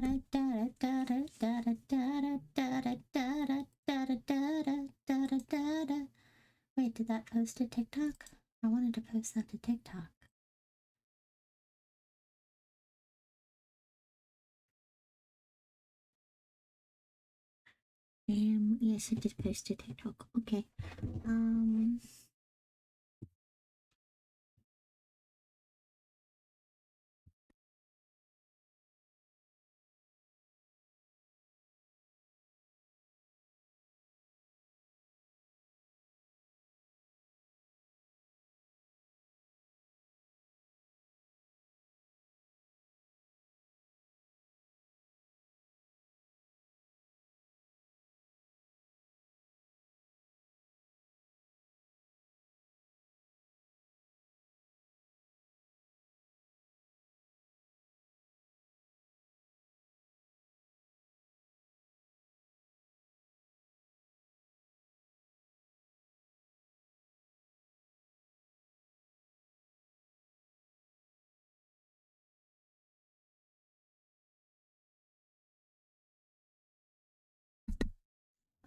Wait, did that post to TikTok? I wanted to post that to TikTok. Yes, I did post to TikTok. Okay.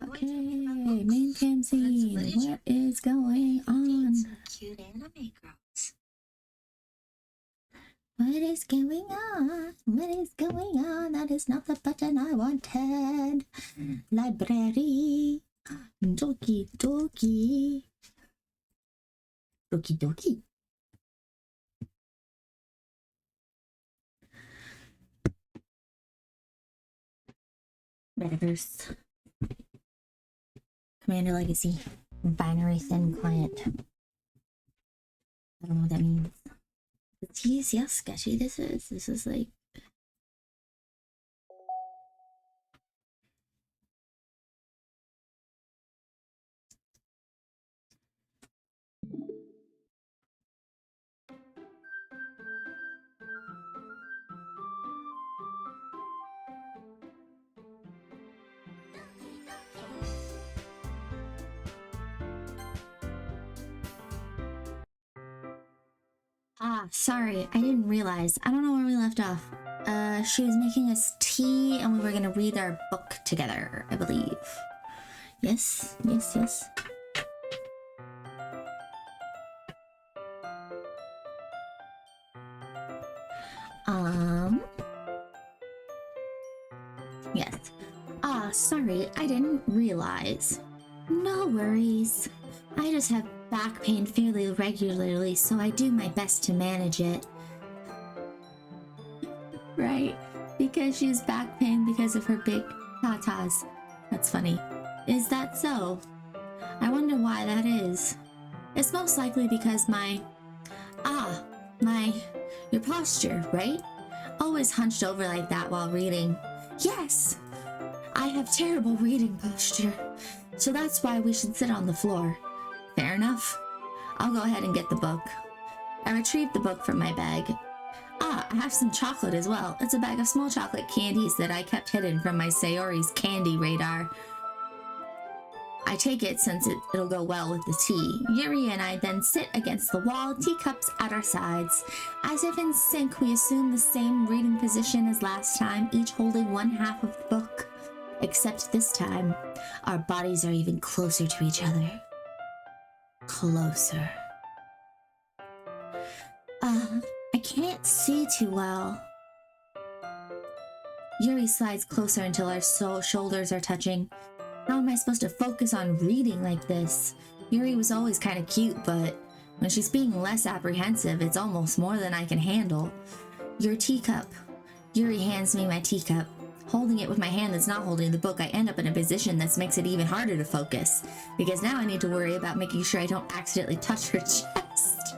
Okay, main cam scene. What is going on? Cute anime girls. What is going on? What is going on? That is not the button I wanted. Library. Doki Doki. Doki Doki. Metaverse. Commander Legacy. Binary thin client. I don't know what that means. Jeez, how sketchy this is. This is like... Ah, sorry, I didn't realize. I don't know where we left off. She was making us tea and we were gonna read our book together, I believe. Yes, yes, yes. Yes. Ah, sorry, I didn't realize. No worries. I just have back pain fairly regularly, so I do my best to manage it. Right, because she has back pain because of her big tatas. That's funny. Is that so? I wonder why that is. It's most likely because your posture, right? Always hunched over like that while reading. Yes! I have terrible reading posture, so that's why we should sit on the floor. Fair enough. I'll go ahead and get the book. I retrieved the book from my bag. Ah, I have some chocolate as well. It's a bag of small chocolate candies that I kept hidden from my Sayori's candy radar. I take it since it'll go well with the tea. Yuri and I then sit against the wall, teacups at our sides. As if in sync, we assume the same reading position as last time, each holding one half of the book. Except this time, our bodies are even closer to each other. Closer. I can't see too well. Yuri slides closer until our shoulders are touching. How am I supposed to focus on reading like this? Yuri was always kind of cute, but when she's being less apprehensive, it's almost more than I can handle. Your teacup. Yuri hands me my teacup. Holding it with my hand that's not holding the book, I end up in a position that makes it even harder to focus, because now I need to worry about making sure I don't accidentally touch her chest.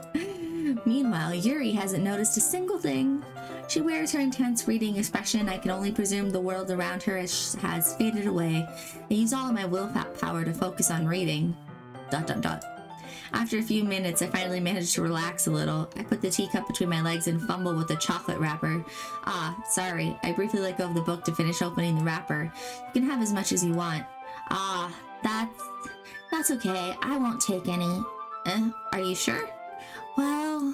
Meanwhile, Yuri hasn't noticed a single thing. She wears her intense reading expression. I can only presume the world around her has faded away. I use all of my willpower to focus on reading. ... After a few minutes, I finally managed to relax a little. I put the teacup between my legs and fumble with the chocolate wrapper. Ah, sorry. I briefly let go of the book to finish opening the wrapper. You can have as much as you want. Ah, that's okay. I won't take any. Are you sure? Well,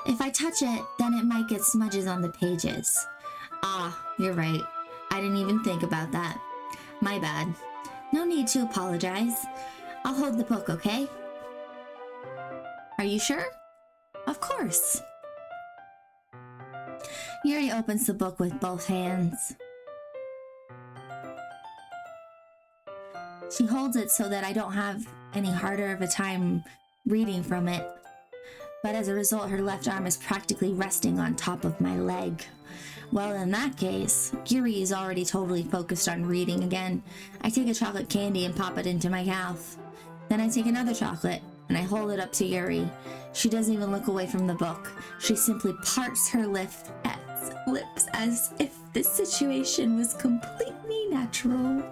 if I touch it, then it might get smudges on the pages. Ah, you're right. I didn't even think about that. My bad. No need to apologize. I'll hold the book, okay? Are you sure? Of course. Yuri opens the book with both hands. She holds it so that I don't have any harder of a time reading from it. But as a result, her left arm is practically resting on top of my leg. Well, in that case, Yuri is already totally focused on reading again. I take a chocolate candy and pop it into my mouth. Then I take another chocolate and I hold it up to Yuri. She doesn't even look away from the book. She simply parts her lips as if this situation was completely natural.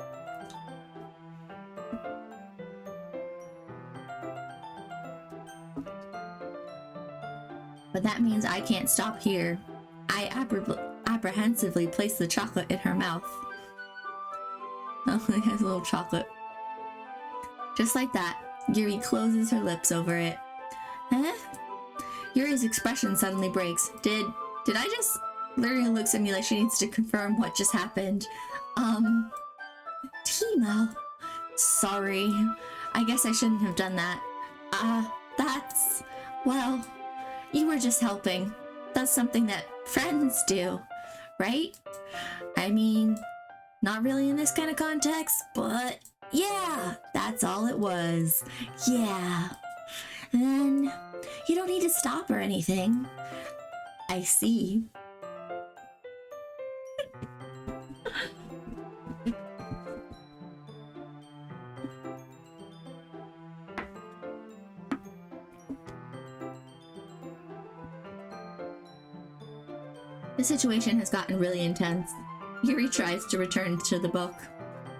But that means I can't stop here. I apprehensively place the chocolate in her mouth. Oh, it has a little chocolate. Just like that, Yuri closes her lips over it. Huh? Yuri's expression suddenly breaks. Did I just... Lyria looks at me like she needs to confirm what just happened. Timo. Sorry. I guess I shouldn't have done that. That's... Well, you were just helping. That's something that friends do, right? I mean, not really in this kind of context, but yeah, that's all it was. Yeah. Then you don't need to stop or anything. I see. The situation has gotten really intense. Yuri tries to return to the book,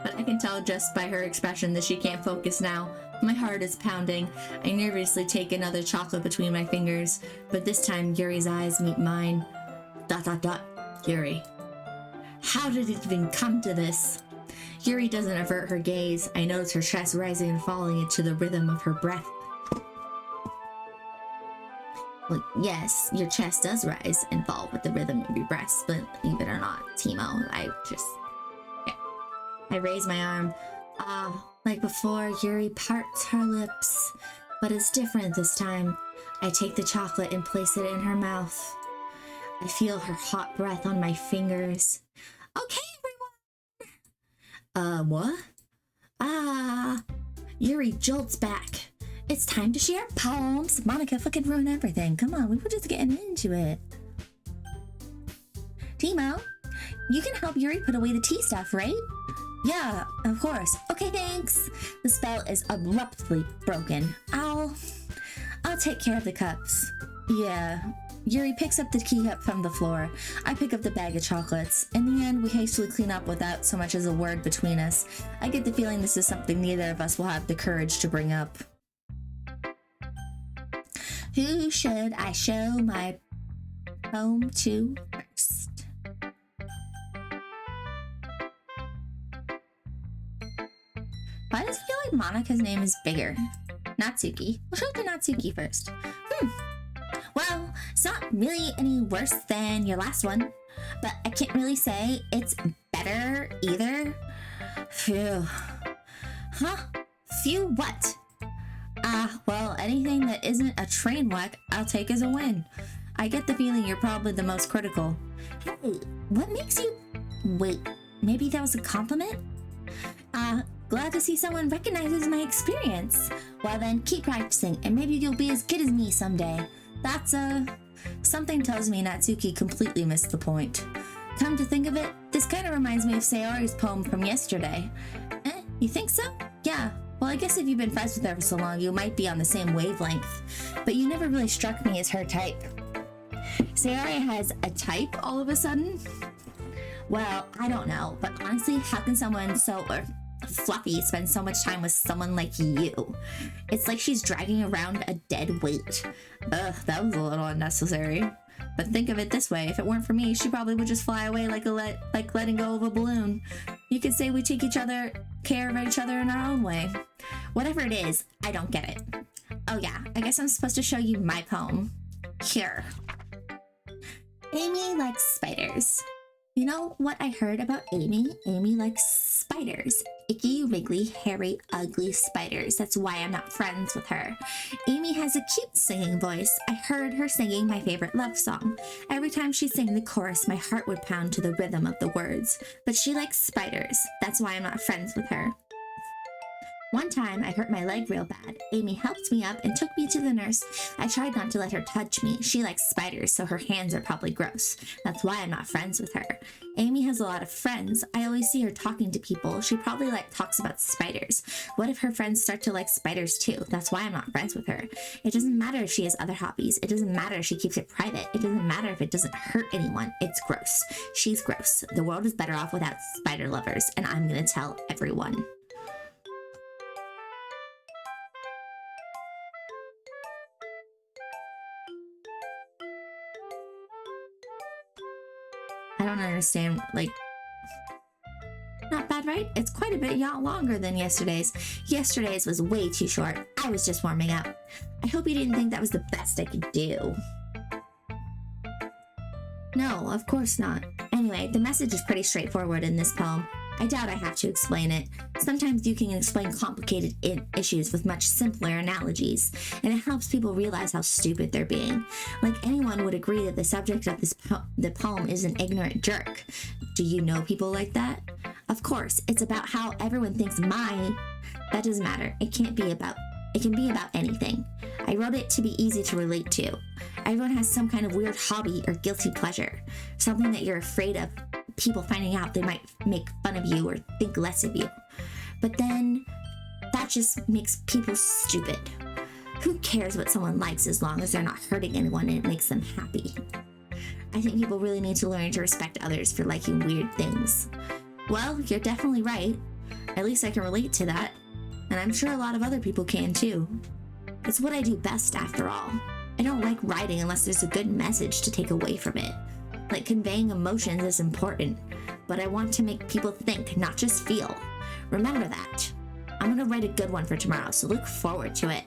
but I can tell just by her expression that she can't focus now. My heart is pounding. I nervously take another chocolate between my fingers, but this time Yuri's eyes meet mine. ... Yuri. How did it even come to this? Yuri doesn't avert her gaze. I notice her chest rising and falling into the rhythm of her breath. Well, yes, your chest does rise and fall with the rhythm of your breaths, but believe it or not, Timo, I raise my arm. Like before, Yuri parts her lips, but it's different this time. I take the chocolate and place it in her mouth. I feel her hot breath on my fingers. Okay, everyone! What? Yuri jolts back. It's time to share poems. Monika fucking ruined everything. Come on, we were just getting into it. Timo, you can help Yuri put away the tea stuff, right? Yeah, of course. Okay, thanks. The spell is abruptly broken. I'll take care of the cups. Yeah. Yuri picks up the teacup from the floor. I pick up the bag of chocolates. In the end, we hastily clean up without so much as a word between us. I get the feeling this is something neither of us will have the courage to bring up. Who should I show my poem to first? Why does it feel like Monika's name is bigger? Natsuki. We'll show it to Natsuki first. Well, it's not really any worse than your last one, but I can't really say it's better either. Phew. Huh? Phew what? Well, anything that isn't a train wreck, I'll take as a win. I get the feeling you're probably the most critical. Hey, what makes you... Wait, maybe that was a compliment? Glad to see someone recognizes my experience. Well then, keep practicing, and maybe you'll be as good as me someday. That's, something tells me Natsuki completely missed the point. Come to think of it, this kind of reminds me of Sayori's poem from yesterday. You think so? Yeah. Well, I guess if you've been friends with her for so long, you might be on the same wavelength. But you never really struck me as her type. Sayori has a type all of a sudden? Well, I don't know, but honestly, how can someone so fluffy spend so much time with someone like you? It's like she's dragging around a dead weight. Ugh, that was a little unnecessary. But think of it this way, if it weren't for me, she probably would just fly away like letting go of a balloon. You could say we take care of each other in our own way. Whatever it is, I don't get it. Oh yeah, I guess I'm supposed to show you my poem. Here. Amy likes spiders. You know what I heard about Amy? Amy likes spiders. Icky, wriggly, hairy, ugly spiders. That's why I'm not friends with her. Amy has a cute singing voice. I heard her singing my favorite love song. Every time she sang the chorus, my heart would pound to the rhythm of the words. But she likes spiders. That's why I'm not friends with her. One time, I hurt my leg real bad. Amy helped me up and took me to the nurse. I tried not to let her touch me. She likes spiders, so her hands are probably gross. That's why I'm not friends with her. Amy has a lot of friends. I always see her talking to people. She probably talks about spiders. What if her friends start to like spiders too? That's why I'm not friends with her. It doesn't matter if she has other hobbies. It doesn't matter if she keeps it private. It doesn't matter if it doesn't hurt anyone. It's gross. She's gross. The world is better off without spider lovers, and I'm gonna tell everyone. I don't understand, not bad, right? It's quite a bit longer than yesterday's. Yesterday's was way too short. I was just warming up. I hope you didn't think that was the best I could do. No, of course not. Anyway, the message is pretty straightforward in this poem. I doubt I have to explain it. Sometimes you can explain complicated issues with much simpler analogies, and it helps people realize how stupid they're being. Like anyone would agree that the subject of the poem is an ignorant jerk. Do you know people like that? Of course, it's about how everyone thinks that doesn't matter. It can be about anything. I wrote it to be easy to relate to. Everyone has some kind of weird hobby or guilty pleasure, something that you're afraid of people finding out they might make fun of you or think less of you. But then that just makes people stupid. Who cares what someone likes as long as they're not hurting anyone and it makes them happy? I think people really need to learn to respect others for liking weird things. Well, you're definitely right. At least I can relate to that. And I'm sure a lot of other people can too. It's what I do best after all. I don't like writing unless there's a good message to take away from it. Like conveying emotions is important, but I want to make people think, not just feel. Remember that. I'm gonna write a good one for tomorrow, so look forward to it.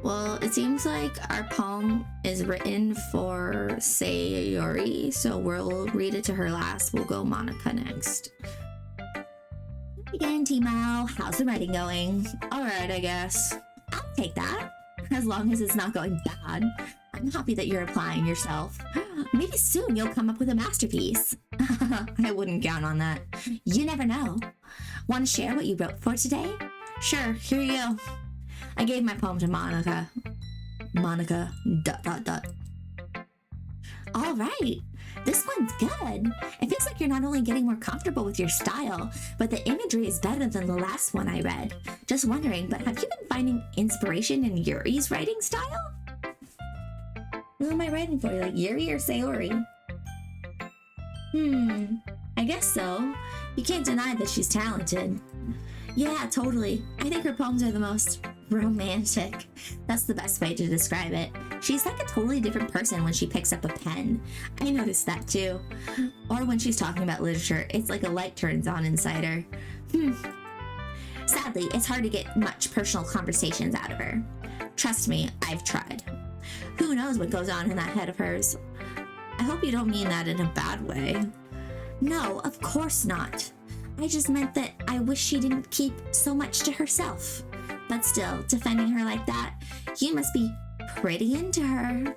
Well, it seems like our poem is written for Yuri, so we'll read it to her last. We'll go Monika next. Again, Timo, how's the writing going? Alright, I guess. I'll take that, as long as it's not going bad. I'm happy that you're applying yourself. Maybe soon you'll come up with a masterpiece. I wouldn't count on that. You never know. Want to share what you wrote for today? Sure, here you go. I gave my poem to Monika. Monika, ... All right, this one's good. It feels like you're not only getting more comfortable with your style, but the imagery is better than the last one I read. Just wondering, but have you been finding inspiration in Yuri's writing style? Who am I writing for? Like Yuri or Sayori? I guess so. You can't deny that she's talented. Yeah, totally. I think her poems are the most romantic. That's the best way to describe it. She's like a totally different person when she picks up a pen. I noticed that too. Or when she's talking about literature, it's like a light turns on inside her. Sadly, it's hard to get much personal conversations out of her. Trust me, I've tried. Who knows what goes on in that head of hers? I hope you don't mean that in a bad way. No, of course not. I just meant that I wish she didn't keep so much to herself. But still, defending her like that, you must be pretty into her.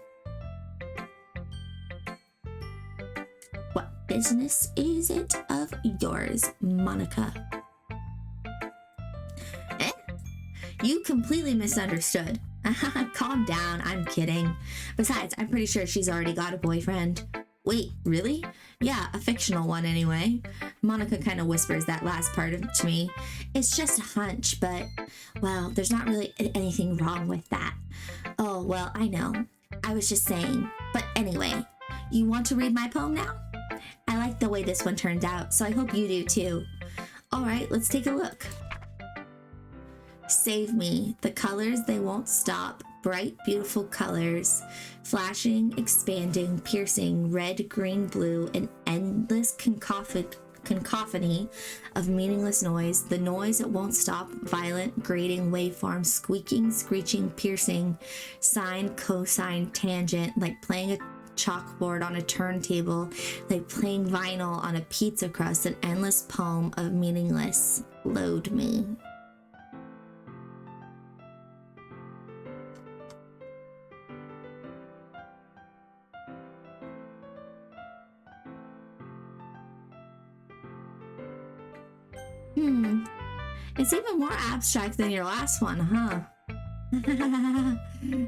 What business is it of yours, Monika? You completely misunderstood. Calm down, I'm kidding. Besides, I'm pretty sure she's already got a boyfriend. Wait, really? Yeah, a fictional one anyway. Monika kind of whispers that last part to me. It's just a hunch, but, well, there's not really anything wrong with that. Oh, well, I know. I was just saying. But anyway, you want to read my poem now? I like the way this one turned out, so I hope you do too. All right, let's take a look. Save me. The colors, they won't stop. Bright, beautiful colors. Flashing, expanding, piercing, red, green, blue, an endless cacophony of meaningless noise. The noise, it won't stop. Violent, grating, waveform, squeaking, screeching, piercing, sine, cosine, tangent, like playing a chalkboard on a turntable, like playing vinyl on a pizza crust, an endless poem of meaningless. Load me. It's even more abstract than your last one, huh?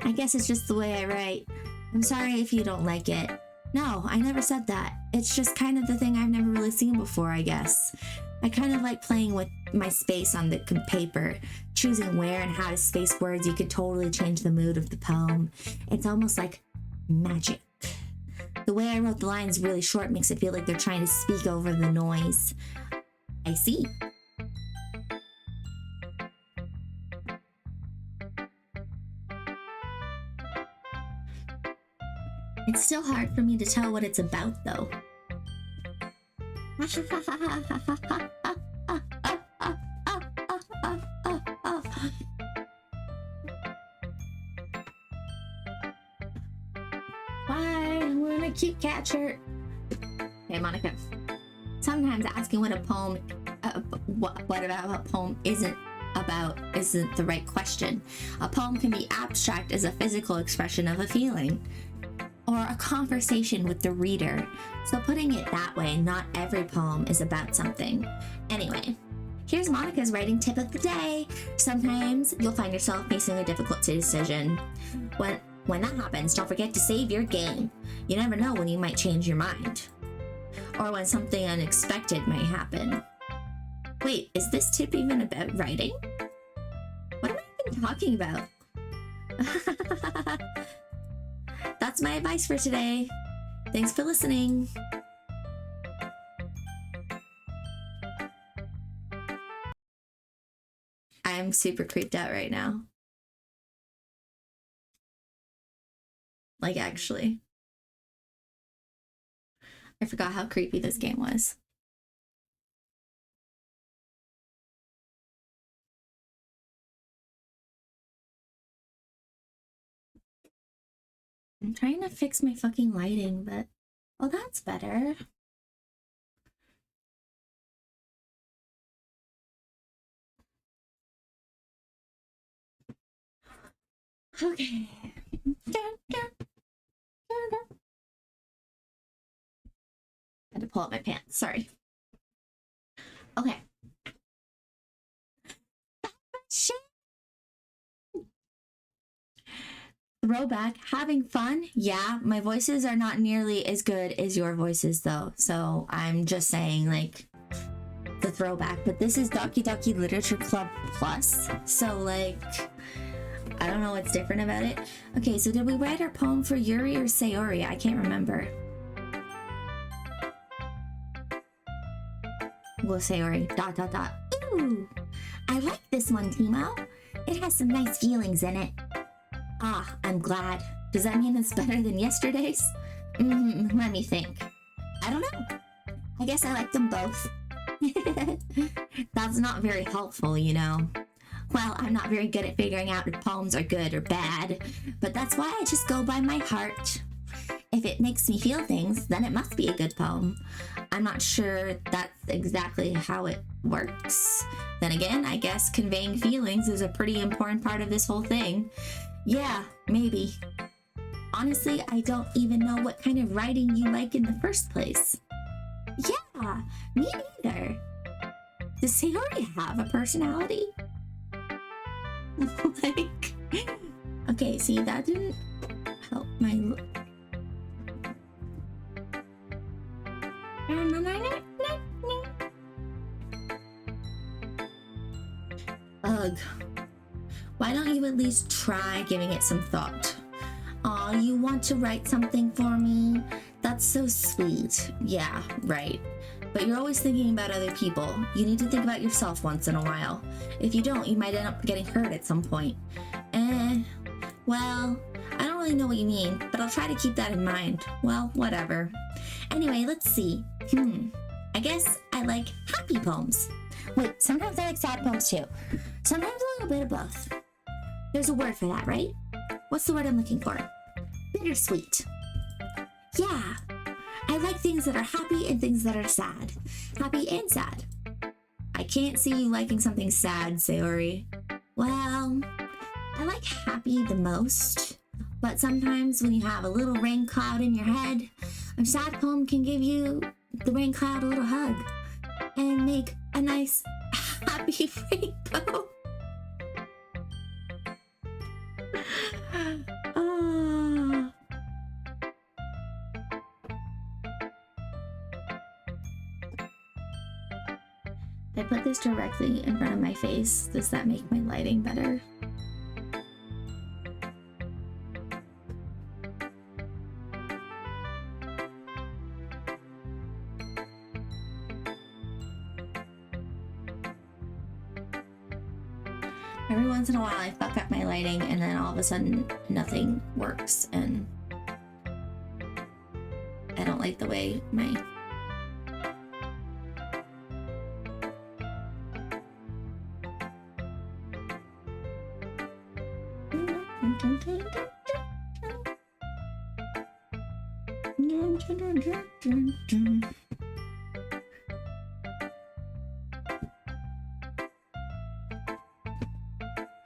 I guess it's just the way I write. I'm sorry if you don't like it. No, I never said that. It's just kind of the thing I've never really seen before, I guess. I kind of like playing with my space on the paper, choosing where and how to space words. You could totally change the mood of the poem. It's almost like magic. The way I wrote the lines really short makes it feel like they're trying to speak over the noise. I see. It's still hard for me to tell what it's about, though. Why? We're in a cute cat shirt. Hey, Monika. Sometimes asking what a poem, what about a poem isn't the right question. A poem can be abstract as a physical expression of a feeling, or a conversation with the reader. So putting it that way, not every poem is about something. Anyway, here's Monika's writing tip of the day. Sometimes you'll find yourself facing a difficult decision. When that happens, don't forget to save your game. You never know when you might change your mind, or when something unexpected might happen. Wait, is this tip even about writing? What am I even talking about? That's my advice for today. Thanks for listening. I'm super creeped out right now. Like, actually. I forgot how creepy this game was. I'm trying to fix my fucking lighting, but... Oh, that's better. Okay. Had to pull up my pants, sorry. Okay. Shit. Throwback, having fun. Yeah, my voices are not nearly as good as your voices though, so I'm just saying, like, the throwback. But this is Doki Literature Club Plus, so like, I don't know what's different about it. Okay, so did we write our poem for Yuri or Sayori? I can't remember. We'll Sayori, ... Ooh, I like this one, Timo. It has some nice feelings in it. Ah, I'm glad. Does that mean it's better than yesterday's? Let me think. I don't know. I guess I like them both. That's not very helpful, you know. Well, I'm not very good at figuring out if poems are good or bad, but that's why I just go by my heart. If it makes me feel things, then it must be a good poem. I'm not sure that's exactly how it works. Then again, I guess conveying feelings is a pretty important part of this whole thing. Yeah, maybe. Honestly, I don't even know what kind of writing you like in the first place. Yeah, me neither. Does Sayori have a personality? Like, okay, see, that didn't help my look. Ugh. Why don't you at least try giving it some thought? Aw, you want to write something for me? That's so sweet. Yeah, right. But you're always thinking about other people. You need to think about yourself once in a while. If you don't, you might end up getting hurt at some point. Well, I don't really know what you mean, but I'll try to keep that in mind. Well, whatever. Anyway, let's see. I guess I like happy poems. Wait, sometimes I like sad poems too. Sometimes a little bit of both. There's a word for that, right? What's the word I'm looking for? Bittersweet. Yeah, I like things that are happy and things that are sad. Happy and sad. I can't see you liking something sad, Sayori. Well, I like happy the most, but sometimes when you have a little rain cloud in your head, a sad poem can give you the rain cloud a little hug and make a nice happy rainbow. Oh. I put this directly in front of my face. Does that make my lighting better? Every once in a while I fuck up my lighting and then all of a sudden nothing works and I don't like the way my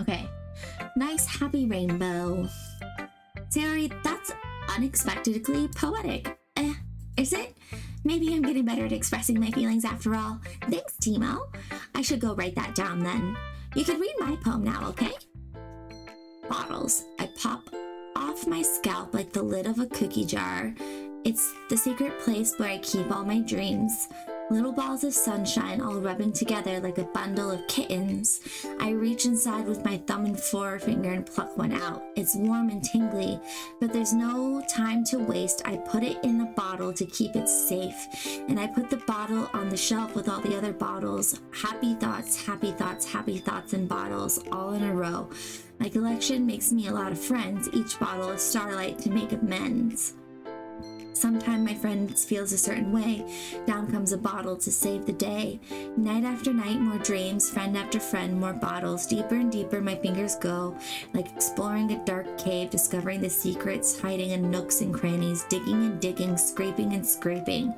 Okay, nice happy rainbow. Sayori, that's unexpectedly poetic. Is it? Maybe I'm getting better at expressing my feelings after all. Thanks, Timo. I should go write that down then. You can read my poem now, okay? Bottles. I pop off my scalp like the lid of a cookie jar. It's the secret place where I keep all my dreams. Little balls of sunshine all rubbing together like a bundle of kittens. I reach inside with my thumb and forefinger and pluck one out. It's warm and tingly, but there's no time to waste. I put it in a bottle to keep it safe, and I put the bottle on the shelf with all the other bottles. Happy thoughts, happy thoughts, happy thoughts in bottles, all in a row. My collection makes me a lot of friends, each bottle a starlight to make amends. Sometimes my friend feels a certain way. Down comes a bottle to save the day. Night after night, more dreams. Friend after friend, more bottles. Deeper and deeper my fingers go, like exploring a dark cave, discovering the secrets hiding in nooks and crannies, digging and digging, scraping and scraping.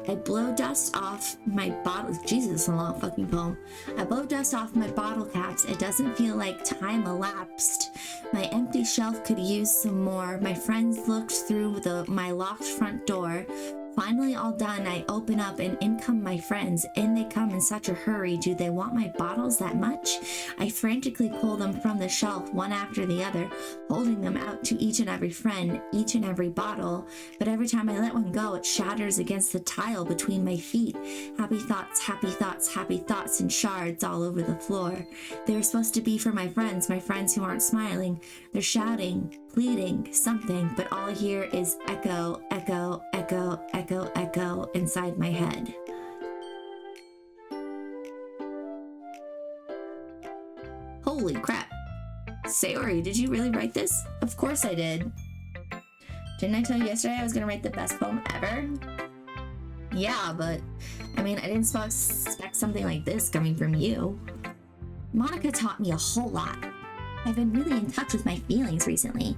I blow dust off my bottle. Jesus, a long fucking poem. I blow dust off my bottle caps. It doesn't feel like time elapsed. My empty shelf could use some more. My friends looked through my locked front door. Finally all done, I open up and in come my friends. In they come in such a hurry. Do they want my bottles that much? I frantically pull them from the shelf, one after the other, holding them out to each and every friend, each and every bottle. But every time I let one go, it shatters against the tile between my feet. Happy thoughts, happy thoughts, happy thoughts in shards all over the floor. They were supposed to be for my friends who aren't smiling. They're shouting, pleading, something, but all I hear is echo, echo, echo, echo, echo inside my head. Holy crap. Sayori, did you really write this? Of course I did. Didn't I tell you yesterday I was gonna write the best poem ever? Yeah, but I mean, I didn't expect something like this coming from you. Monika taught me a whole lot. I've been really in touch with my feelings recently.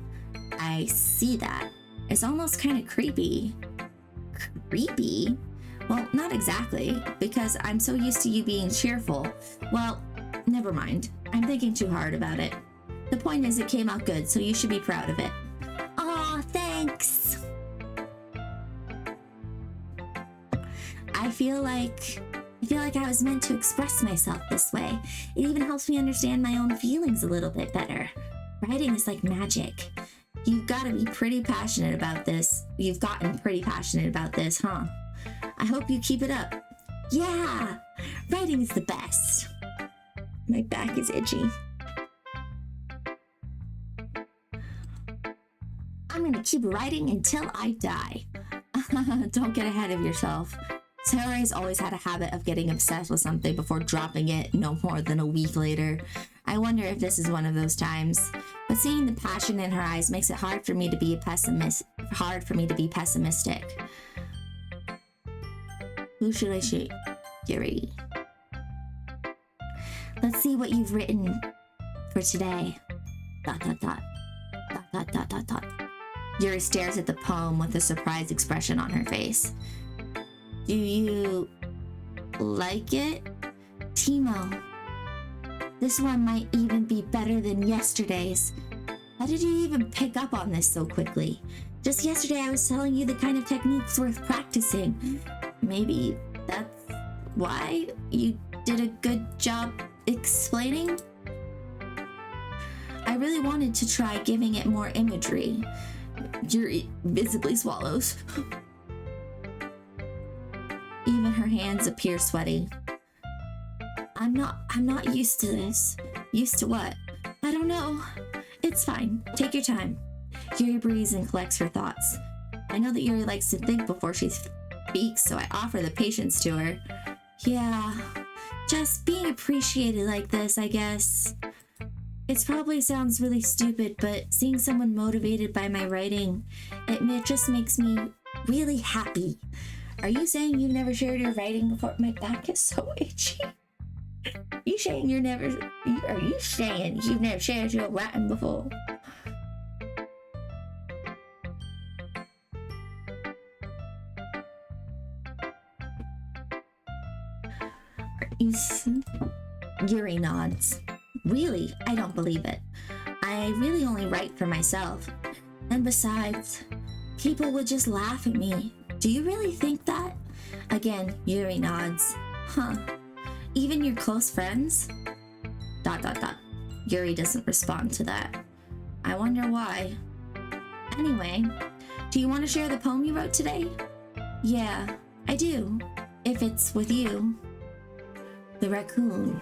I see that. It's almost kind of creepy. Creepy? Well, not exactly, because I'm so used to you being cheerful. Well, never mind. I'm thinking too hard about it. The point is it came out good, so you should be proud of it. Aw, thanks. I feel like I was meant to express myself this way. It even helps me understand my own feelings a little bit better. Writing is like magic. You've got to be pretty passionate about this. You've gotten pretty passionate about this, huh? I hope you keep it up. Yeah, writing is the best. My back is itchy. I'm gonna keep writing until I die. Don't get ahead of yourself. Sayori's always had a habit of getting obsessed with something before dropping it no more than a week later. I wonder if this is one of those times. But seeing the passion in her eyes makes it hard for me to be pessimistic. Who should I shoot? Yuri. Let's see what you've written for today. ... Yuri stares at the poem with a surprised expression on her face. Do you like it? Timo, this one might even be better than yesterday's. How did you even pick up on this so quickly? Just yesterday I was telling you the kind of techniques worth practicing. Maybe that's why you did a good job explaining? I really wanted to try giving it more imagery. Yuri visibly swallows. Even her hands appear sweaty. I'm not used to this. Used to what? I don't know. It's fine. Take your time. Yuri breathes and collects her thoughts. I know that Yuri likes to think before she speaks, so I offer the patience to her. Yeah, just being appreciated like this, I guess. It probably sounds really stupid, but seeing someone motivated by my writing, it just makes me really happy. Are you saying you've never shared your writing before? My back is so itchy. Are you saying you've never shared your writing before? Yuri nods. Really? I don't believe it. I really only write for myself. And besides, people would just laugh at me. Do you really think that? Again, Yuri nods. Huh. Even your close friends? ... Yuri doesn't respond to that. I wonder why. Anyway, do you want to share the poem you wrote today? Yeah, I do. If it's with you. The raccoon.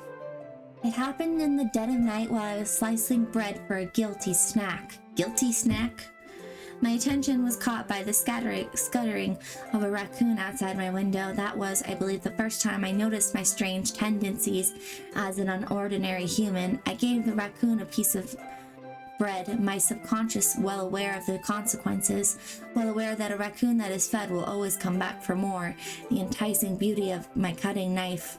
It happened in the dead of night while I was slicing bread for a guilty snack. Guilty snack? My attention was caught by the scuttering of a raccoon outside my window. That was, I believe, the first time I noticed my strange tendencies as an unordinary human. I gave the raccoon a piece of bread, my subconscious well aware of the consequences, well aware that a raccoon that is fed will always come back for more. The enticing beauty of my cutting knife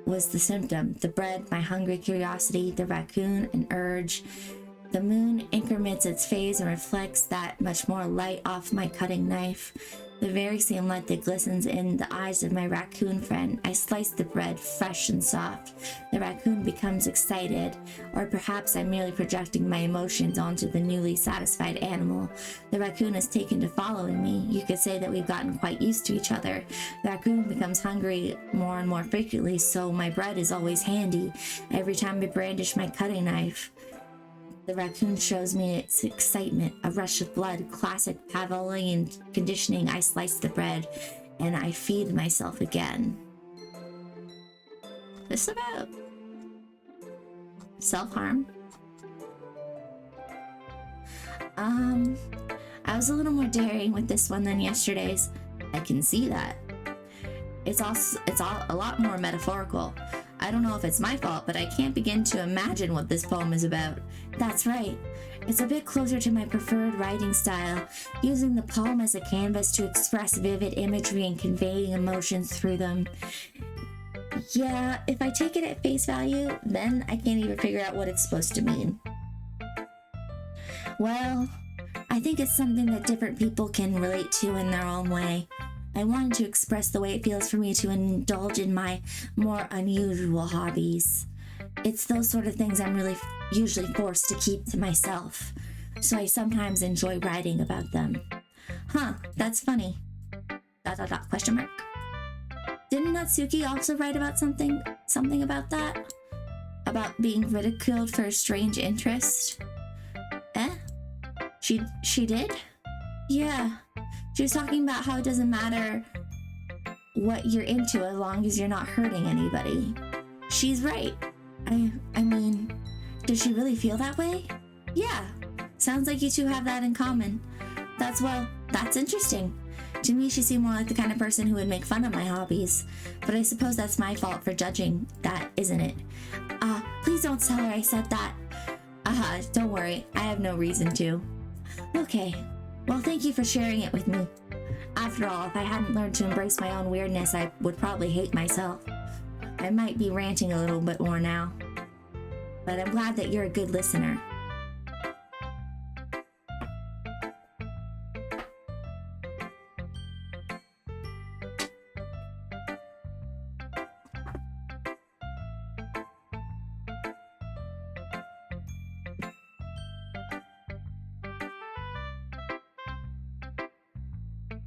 was the symptom. The bread, my hungry curiosity, the raccoon, an urge. The moon increments its phase and reflects that much more light off my cutting knife. The very same light that glistens in the eyes of my raccoon friend. I slice the bread, fresh and soft. The raccoon becomes excited, or perhaps I'm merely projecting my emotions onto the newly satisfied animal. The raccoon is taken to following me. You could say that we've gotten quite used to each other. The raccoon becomes hungry more and more frequently, so my bread is always handy. Every time I brandish my cutting knife, the raccoon shows me its excitement, a rush of blood, classic Pavlovian conditioning. I slice the bread and I feed myself again. This about self-harm? I was a little more daring with this one than yesterday's. I can see that. It's all a lot more metaphorical. I don't know if it's my fault, but I can't begin to imagine what this poem is about. That's right. It's a bit closer to my preferred writing style, using the poem as a canvas to express vivid imagery and conveying emotions through them. Yeah, if I take it at face value, then I can't even figure out what it's supposed to mean. Well, I think it's something that different people can relate to in their own way. I wanted to express the way it feels for me to indulge in my more unusual hobbies. It's those sort of things I'm really usually forced to keep to myself, so I sometimes enjoy writing about them. Huh, that's funny. ... question mark. Didn't Natsuki also write about something about that? About being ridiculed for a strange interest? She did? Yeah. She was talking about how it doesn't matter what you're into as long as you're not hurting anybody. She's right. I mean, does she really feel that way? Yeah. Sounds like you two have that in common. That's interesting. To me, she seemed more like the kind of person who would make fun of my hobbies. But I suppose that's my fault for judging that, isn't it? Please don't tell her I said that. Don't worry. I have no reason to. Okay. Well, thank you for sharing it with me. After all, if I hadn't learned to embrace my own weirdness, I would probably hate myself. I might be ranting a little bit more now. But I'm glad that you're a good listener.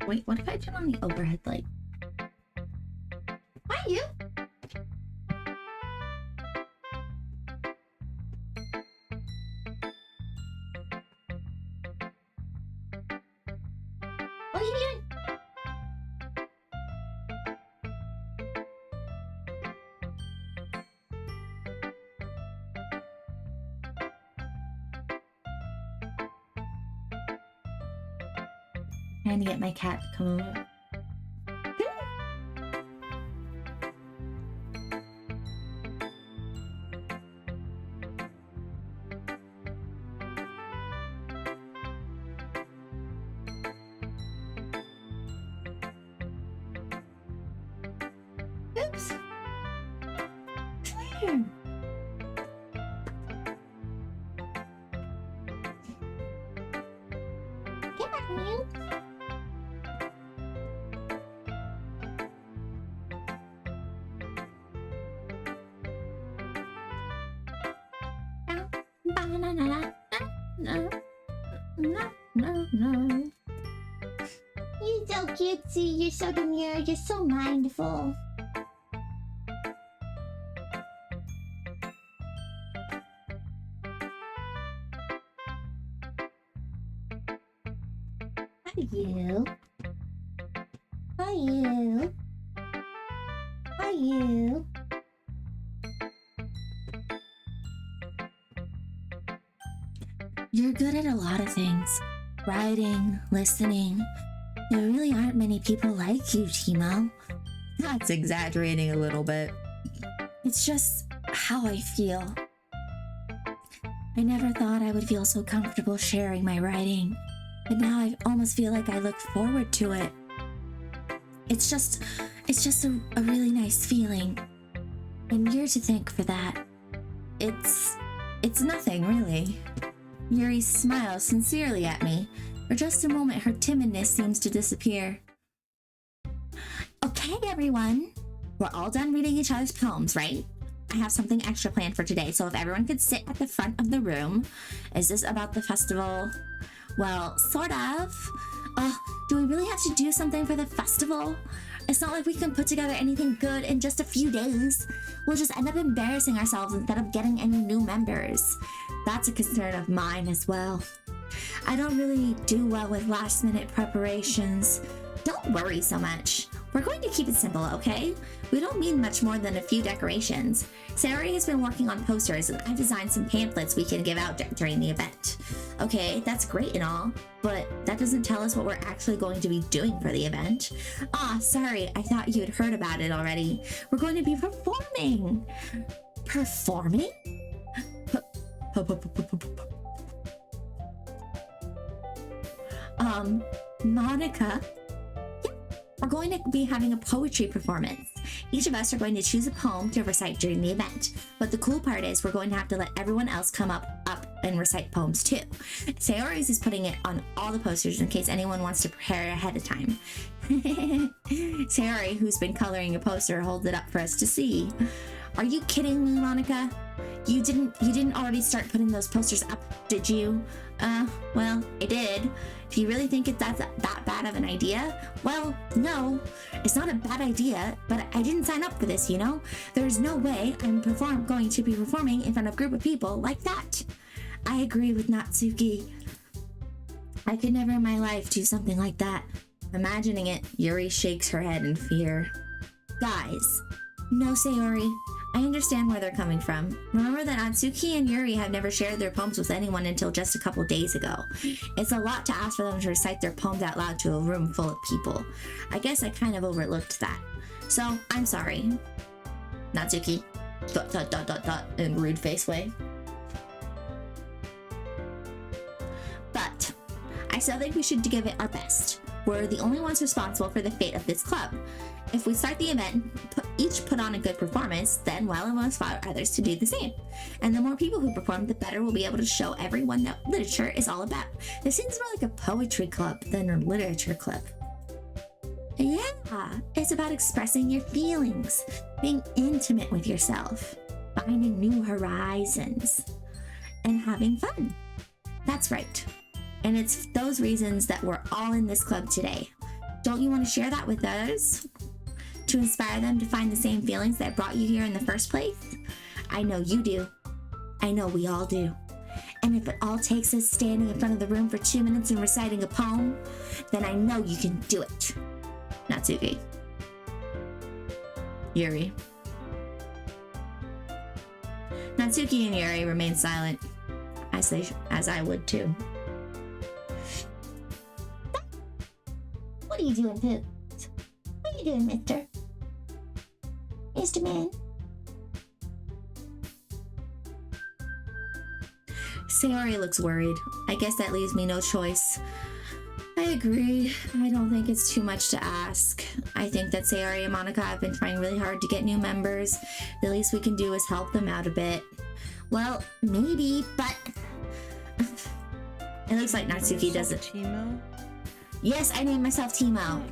Wait, what if I turn on the overhead light? Hi, you! What are you doing? Trying to get my cat to come over. Oops. Come here. Come on, you. No. You're so cutesy, you're so demure, you're so mindful. Hi, you. Hi, you. Hi, you. You're good at a lot of things. Writing, listening. There really aren't many people like you, Timo. That's exaggerating a little bit. It's just how I feel. I never thought I would feel so comfortable sharing my writing, but now I almost feel like I look forward to it. It's just a really nice feeling. And you're to thank for that. It's nothing, really. Yuri smiles sincerely at me. For just a moment, her timidness seems to disappear. Okay, everyone. We're all done reading each other's poems, right? I have something extra planned for today, so if everyone could sit at the front of the room. Is this about the festival? Well, sort of. Do we really have to do something for the festival? It's not like we can put together anything good in just a few days. We'll just end up embarrassing ourselves instead of getting any new members. That's a concern of mine as well. I don't really do well with last-minute preparations. Don't worry so much. We're going to keep it simple, okay? We don't need much more than a few decorations. Sayori has been working on posters, and I designed some pamphlets we can give out during the event. Okay, that's great and all, but that doesn't tell us what we're actually going to be doing for the event. Sorry, I thought you had heard about it already. We're going to be performing. Performing? Monika, we're going to be having a poetry performance. Each of us are going to choose a poem to recite during the event. But the cool part is we're going to have to let everyone else come up and recite poems too. Sayori's is putting it on all the posters in case anyone wants to prepare ahead of time. Sayori, who's been coloring a poster, holds it up for us to see. Are you kidding me, Monika? You didn't already start putting those posters up, did you? Well, I did. If you really think that's that bad of an idea, well, no, it's not a bad idea, but I didn't sign up for this, you know? There's no way I'm going to be performing in front of a group of people like that. I agree with Natsuki. I could never in my life do something like that. Imagining it, Yuri shakes her head in fear. Guys, no, Sayori. I understand where they're coming from. Remember that Natsuki and Yuri have never shared their poems with anyone until just a couple days ago. It's a lot to ask for them to recite their poems out loud to a room full of people. I guess I kind of overlooked that. So, I'm sorry. Natsuki. ... in rude face way. But I still think we should give it our best. We're the only ones responsible for the fate of this club. If we start the event, each put on a good performance, then well, it will inspire others to do the same. And the more people who perform, the better we'll be able to show everyone that literature is all about. This seems more like a poetry club than a literature club. Yeah, it's about expressing your feelings, being intimate with yourself, finding new horizons, and having fun. That's right. And it's those reasons that we're all in this club today. Don't you want to share that with others? To inspire them to find the same feelings that brought you here in the first place? I know you do. I know we all do. And if it all takes us standing in front of the room for 2 minutes and reciting a poem, then I know you can do it. Natsuki. Yuri. Natsuki and Yuri remain silent, as I would too. What are you doing, Poop? What are you doing, mister? Mr. Man? Sayori looks worried. I guess that leaves me no choice. I agree. I don't think it's too much to ask. I think that Sayori and Monika have been trying really hard to get new members. The least we can do is help them out a bit. Well, maybe, but... It looks like Natsuki doesn't... Timo? Yes, I named myself Timo.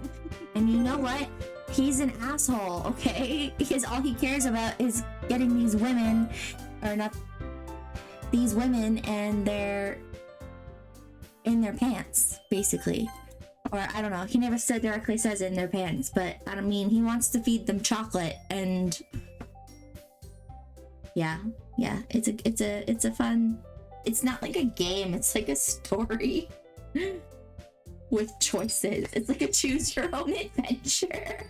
And you know what? He's an asshole, okay? Because all he cares about is getting these women, or not... These women and their... in their pants, basically. Or, I don't know, he never said directly says in their pants, but, I mean, he wants to feed them chocolate, and... Yeah, it's a fun... It's not like a game, it's like a story. With choices. It's like a choose your own adventure.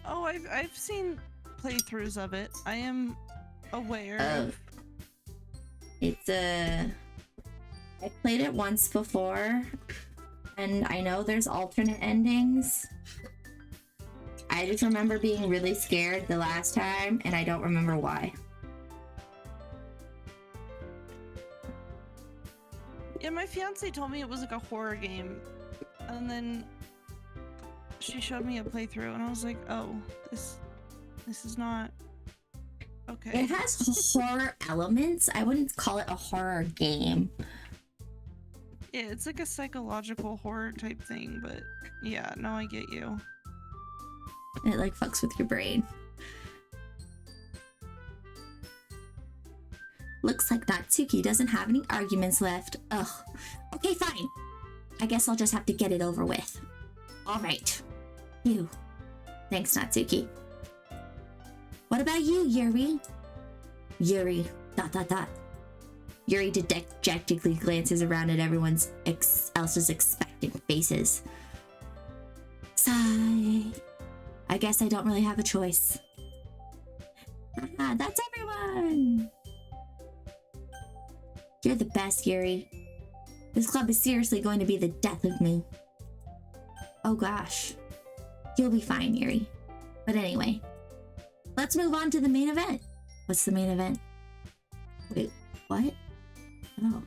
Oh, I've seen playthroughs of it. I am aware of... It's a... I played it once before, and I know there's alternate endings. I just remember being really scared the last time, and I don't remember why. Yeah, my fiance told me it was like a horror game, and then she showed me a playthrough, and I was like, oh, this is not okay. It has horror elements. I wouldn't call it a horror game. Yeah, it's like a psychological horror type thing, but yeah, no, I get you. It like fucks with your brain. Looks like Natsuki doesn't have any arguments left. Ugh. Okay, fine. I guess I'll just have to get it over with. Alright. You. Thanks, Natsuki. What about you, Yuri? Yuri. ... Yuri dejectedly glances around at everyone else's expectant faces. Sigh. I guess I don't really have a choice. Ah, that's everyone! You're the best, Yuri. This club is seriously going to be the death of me. Oh gosh. You'll be fine, Yuri. But anyway, let's move on to the main event. What's the main event? Wait, what? Oh.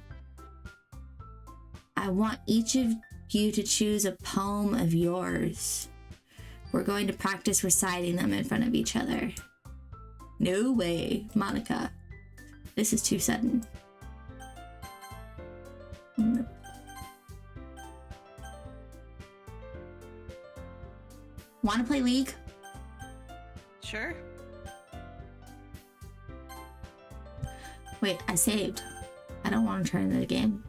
I want each of you to choose a poem of yours. We're going to practice reciting them in front of each other. No way, Monika. This is too sudden. Want to play League? Sure. Wait, I saved. I don't want to turn into the game.